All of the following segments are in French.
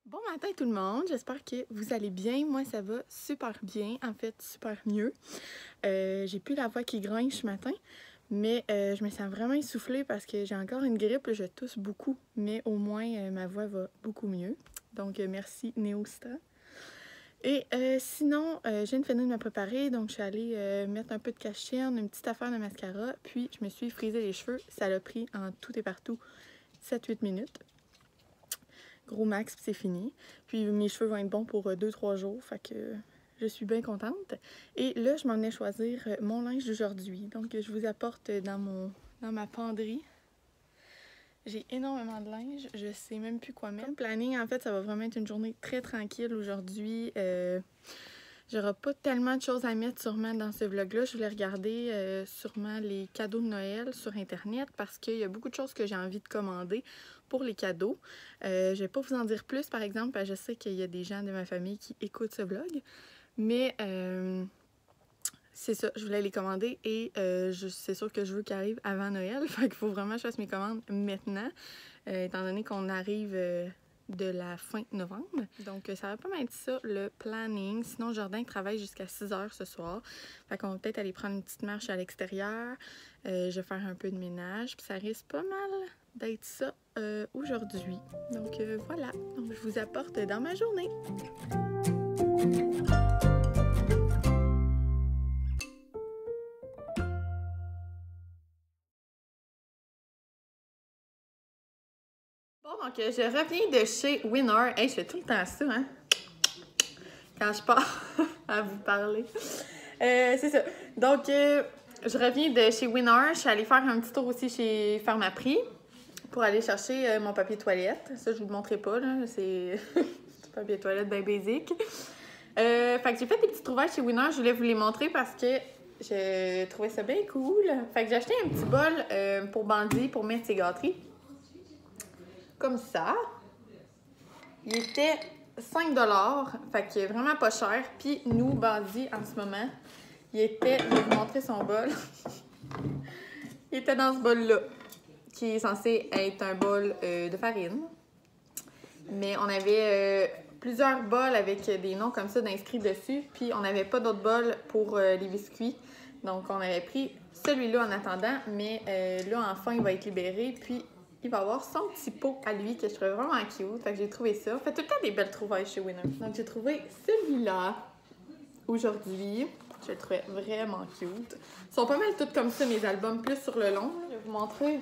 Bon matin tout le monde, j'espère que vous allez bien. Moi ça va super bien, en fait super mieux. J'ai plus la voix qui grince ce matin, mais je me sens vraiment essoufflée parce que j'ai encore une grippe, je tousse beaucoup, mais au moins ma voix va beaucoup mieux. Donc merci Néostra. Et sinon, je viens de finir de me préparer, donc je suis allée mettre un peu de cache-cerne, une petite affaire de mascara, puis je me suis frisé les cheveux. Ça l'a pris en tout et partout 7-8 minutes. Gros max, puis c'est fini. Puis mes cheveux vont être bons pour 2-3 jours, fait que je suis bien contente. Et là, je m'en ai choisir mon linge d'aujourd'hui. Donc, je vous apporte dans ma penderie. J'ai énormément de linge, je sais même plus quoi mettre. Comme planning, en fait, ça va vraiment être une journée très tranquille aujourd'hui. J'aurai pas tellement de choses à mettre sûrement dans ce vlog-là. Je voulais regarder sûrement les cadeaux de Noël sur Internet parce qu'il y a beaucoup de choses que j'ai envie de commander pour les cadeaux. Je vais pas vous en dire plus, par exemple, parce que je sais qu'il y a des gens de ma famille qui écoutent ce vlog. Mais c'est ça, je voulais les commander et c'est sûr que je veux qu'ils arrivent avant Noël. Fait qu'il faut vraiment que je fasse mes commandes maintenant, étant donné qu'on arrive de la fin novembre. Donc, ça va pas mal être ça, le planning. Sinon, Jordan travaille jusqu'à 6 h ce soir. Fait qu'on va peut-être aller prendre une petite marche à l'extérieur. Je vais faire un peu de ménage. Puis ça risque pas mal d'être ça aujourd'hui. Donc, voilà. Donc, je vous apporte dans ma journée. Bon, donc je reviens de chez Winner. Hey, je fais tout le temps ça, hein? Quand je pars à vous parler. C'est ça. Donc, je reviens de chez Winner. Je suis allée faire un petit tour aussi chez Pharmaprix pour aller chercher mon papier toilette. Ça, je vous le montrerai pas, là. C'est du papier toilette bien basique. Fait que j'ai fait des petits trouvailles chez Winner. Je voulais vous les montrer parce que je trouvais ça bien cool. Fait que j'ai acheté un petit bol pour Bandit pour mettre ses gâteries. Comme ça. Il était 5 $, fait que vraiment pas cher. Puis nous, Bandit, en ce moment, il était, je vais vous montrer son bol. Il était dans ce bol-là, qui est censé être un bol de farine. Mais on avait plusieurs bols avec des noms comme ça d'inscrits dessus. Puis on n'avait pas d'autres bols pour les biscuits. Donc on avait pris celui-là en attendant. Mais là, enfin, il va être libéré. Puis il va avoir son petit pot à lui que je trouvais vraiment cute. Fait que j'ai trouvé ça. Fait tout le temps des belles trouvailles chez Winner. Donc j'ai trouvé celui-là aujourd'hui. Je le trouvais vraiment cute. Ils sont pas mal toutes comme ça, mes albums, plus sur le long. Je vais vous montrer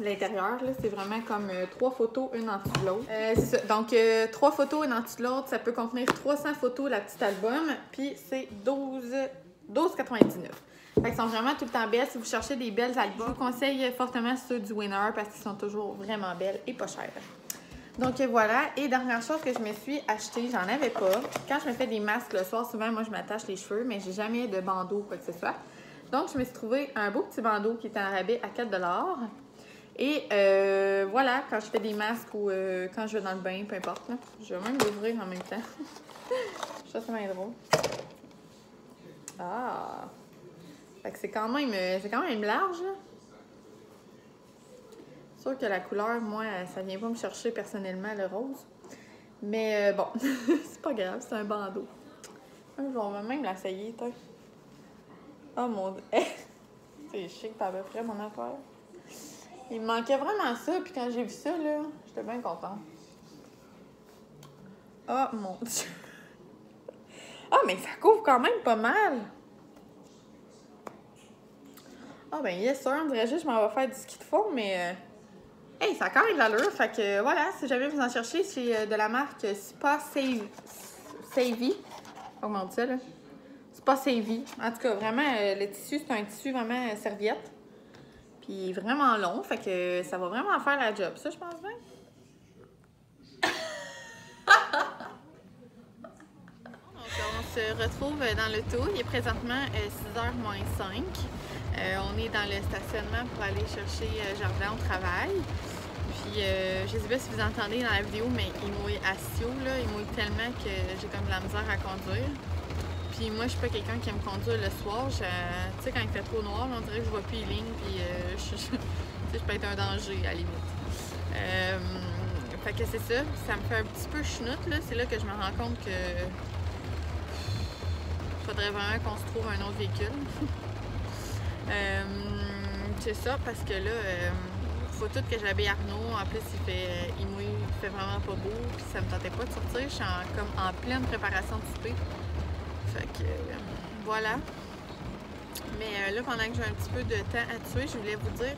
l'intérieur. C'est vraiment comme 3 photos, une en dessous de l'autre. C'est ça. Donc 3 photos, une en dessous de l'autre. Ça peut contenir 300 photos, la petite album. Puis c'est 12,99 $. Fait qu'ils sont vraiment tout le temps belles. Si vous cherchez des belles albums, je vous conseille fortement ceux du Winner parce qu'ils sont toujours vraiment belles et pas chères. Donc voilà. Et dernière chose que je me suis achetée, j'en avais pas. Quand je me fais des masques le soir, souvent moi je m'attache les cheveux, mais j'ai jamais de bandeau ou quoi que ce soit. Donc je me suis trouvé un beau petit bandeau qui était en rabais à 4 $. Et voilà, quand je fais des masques ou quand je vais dans le bain, peu importe. Là. Je vais même l'ouvrir en même temps. Je trouve ça bien drôle. Ah! Fait que c'est quand même large, là. C'est sûr que la couleur, moi, ça vient pas me chercher personnellement, le rose. Mais bon, c'est pas grave, c'est un bandeau. Je vais même l'essayer, toi. Oh mon Dieu! C'est chic, t'as à peu près mon affaire. Il me manquait vraiment ça, puis quand j'ai vu ça, là, j'étais bien contente. Oh mon Dieu! Ah, mais ça couvre quand même pas mal! Ah ben yes sir, on dirait juste que je m'en vais faire du ski de fond, mais hey, ça a quand même de l'allure. Fait que voilà, si jamais vous en cherchez, c'est de la marque Spa Savvy. Comment on dit ça là? Spa Savvy. En tout cas, vraiment, le tissu, c'est un tissu vraiment serviette. Puis vraiment long, fait que ça va vraiment faire la job. Ça, je pense bien. On se retrouve dans l'auto. Il est présentement 6h moins 5. On est dans le stationnement pour aller chercher Jordan au travail. Puis, je sais pas si vous entendez dans la vidéo, mais il mouille à Sio, là. Il mouille tellement que j'ai comme de la misère à conduire. Puis moi, je suis pas quelqu'un qui aime conduire le soir. Tu sais, quand il fait trop noir, on dirait que je vois plus les lignes. Puis, je peux être un danger à la limite. Fait que c'est ça, ça me fait un petit peu chenoute, là. C'est là que je me rends compte que faudrait vraiment qu'on se trouve un autre véhicule. C'est ça, parce que là, faut tout que j'habille Arnaud. En plus, il mouille, il fait vraiment pas beau, puis ça me tentait pas de sortir. Je suis comme en pleine préparation de souper. Fait que voilà. Mais là, pendant que j'ai un petit peu de temps à tuer, je voulais vous dire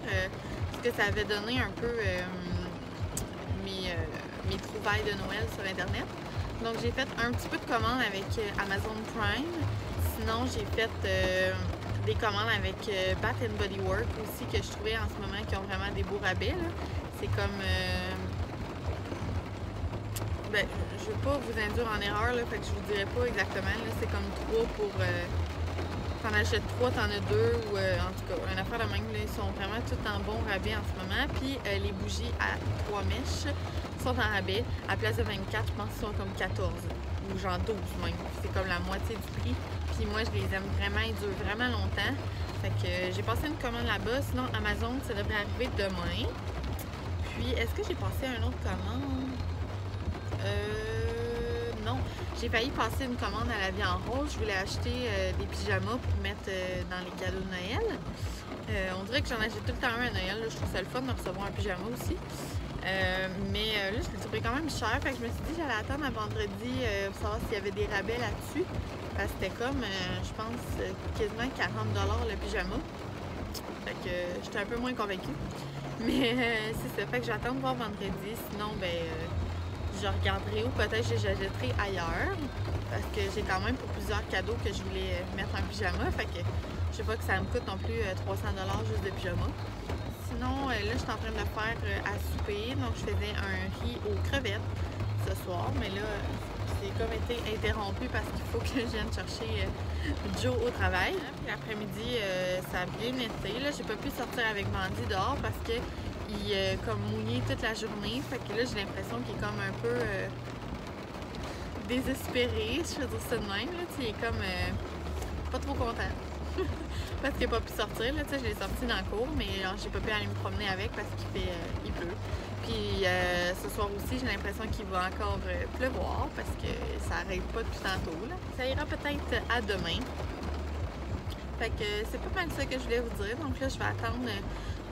ce que ça avait donné un peu mes trouvailles de Noël sur Internet. Donc, j'ai fait un petit peu de commandes avec Amazon Prime. Sinon, j'ai fait des commandes avec Bath & Body Works aussi, que je trouvais en ce moment qui ont vraiment des beaux rabais. C'est comme... ben, je veux pas vous induire en erreur, là, fait que je vous dirai pas exactement. C'est comme 3 pour... t'en achètes 3, t'en as 2, ou en tout cas, une affaire de même. Là, ils sont vraiment tous en bon rabais en ce moment. Puis les bougies à 3 mèches sont en rabais. À place de 24, je pense qu'ils sont comme 14, ou genre 12 même. C'est comme la moitié du prix. Puis moi, je les aime vraiment, ils durent vraiment longtemps. Fait que j'ai passé une commande là-bas. Sinon, Amazon, ça devrait arriver demain. Puis, est-ce que j'ai passé une autre commande? Non. J'ai failli passer une commande à la vie en rose. Je voulais acheter des pyjamas pour mettre dans les cadeaux de Noël. On dirait que j'en achète tout le temps un à Noël. Là. Je trouve ça le fun de recevoir un pyjama aussi. Mais là, je l'ai trouvé quand même cher. Fait que je me suis dit que j'allais attendre à vendredi pour savoir s'il y avait des rabais là-dessus. Parce que c'était comme, je pense, quasiment 40$ le pyjama. Fait que j'étais un peu moins convaincue. Mais c'est ça. Fait que j'attends de voir vendredi. Sinon, ben, je regarderai ou peut-être que j'achèterai ailleurs. Parce que j'ai quand même pour plusieurs cadeaux que je voulais mettre en pyjama. Fait que je sais pas que ça me coûte non plus 300$ juste de pyjama. Sinon, là, je suis en train de le faire à souper. Donc, je faisais un riz aux crevettes ce soir. Mais là, c'est comme été interrompu parce qu'il faut que je vienne chercher Joe au travail. Puis l'après-midi, ça a bien été. Là, j'ai pas pu sortir avec Mandy dehors parce que il comme mouillé toute la journée. Fait que là, j'ai l'impression qu'il est comme un peu désespéré, je veux dire ça de même. Là. Il est comme pas trop content. Parce qu'il n'a pas pu sortir. Là, je l'ai sorti dans le cours, mais j'ai pas pu aller me promener avec parce qu'il pleut. Puis ce soir aussi, j'ai l'impression qu'il va encore pleuvoir parce que ça arrête pas depuis tantôt. Là. Ça ira peut-être à demain. Fait que c'est pas mal ça que je voulais vous dire. Donc là, je vais attendre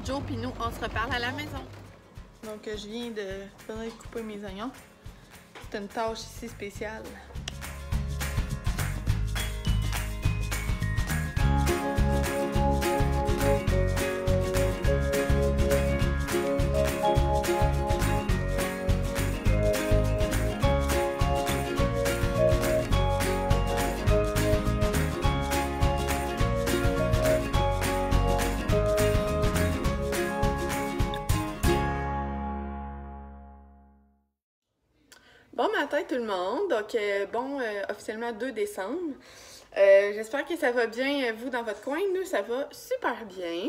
Joe puis nous, on se reparle à la maison. Donc je viens de couper mes oignons. C'est une tâche ici spéciale. Bon matin tout le monde, donc officiellement 2 décembre. J'espère que ça va bien vous dans votre coin, nous ça va super bien.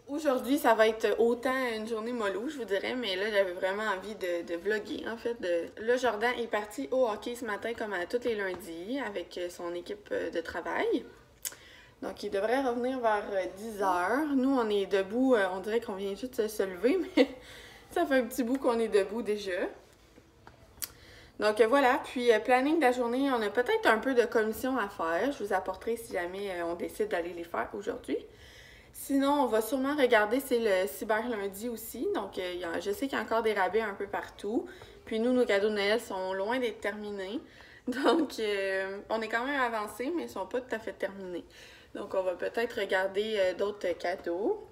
Aujourd'hui ça va être autant une journée mollo je vous dirais, mais là j'avais vraiment envie de vlogger en fait. Là Jordan est parti au hockey ce matin comme à tous les lundis avec son équipe de travail. Donc il devrait revenir vers 10h. Nous on est debout, on dirait qu'on vient juste de se lever, mais ça fait un petit bout qu'on est debout déjà. Donc voilà, puis planning de la journée, on a peut-être un peu de commissions à faire. Je vous apporterai si jamais on décide d'aller les faire aujourd'hui. Sinon, on va sûrement regarder, c'est le cyber lundi aussi. Donc je sais qu'il y a encore des rabais un peu partout. Puis nous, nos cadeaux de Noël sont loin d'être terminés. Donc on est quand même avancé, mais ils sont pas tout à fait terminés. Donc on va peut-être regarder d'autres cadeaux.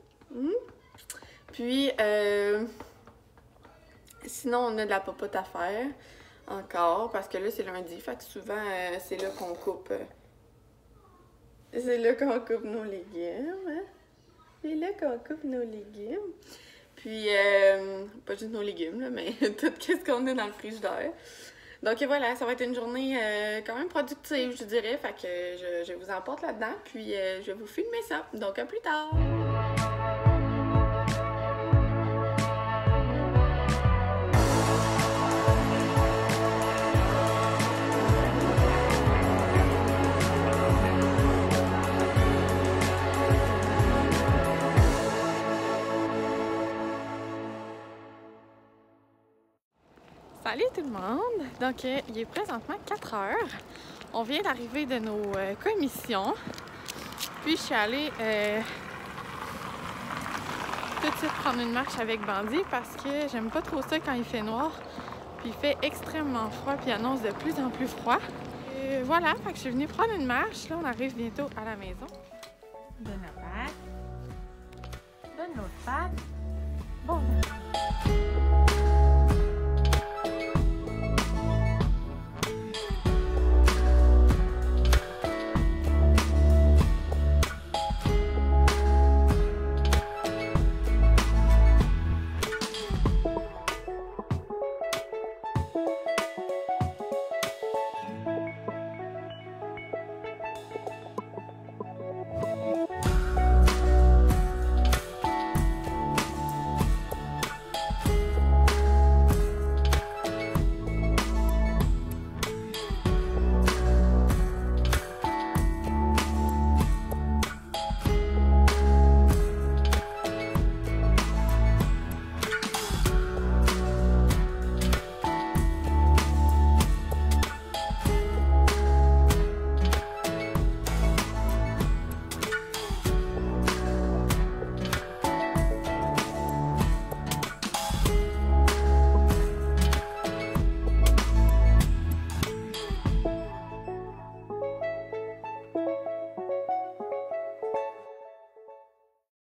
Puis sinon, on a de la popote à faire. Encore, parce que là, c'est lundi, fait que souvent, c'est là qu'on coupe... c'est là qu'on coupe nos légumes, hein? C'est là qu'on coupe nos légumes. Puis, pas juste nos légumes, là, mais tout ce qu'on a dans le frigidaire. Donc voilà, ça va être une journée quand même productive, je dirais. Fait que je vous emporte là-dedans, puis je vais vous filmer ça. Donc à plus tard! Salut tout le monde! Donc, il est présentement 4 heures. On vient d'arriver de nos commissions. Puis, je suis allée tout de suite prendre une marche avec Bandit parce que j'aime pas trop ça quand il fait noir. Puis, il fait extrêmement froid, puis il annonce de plus en plus froid. Et voilà, fait que je suis venue prendre une marche. Là, on arrive bientôt à la maison. Donne la patte. Donne l'autre patte. Bon.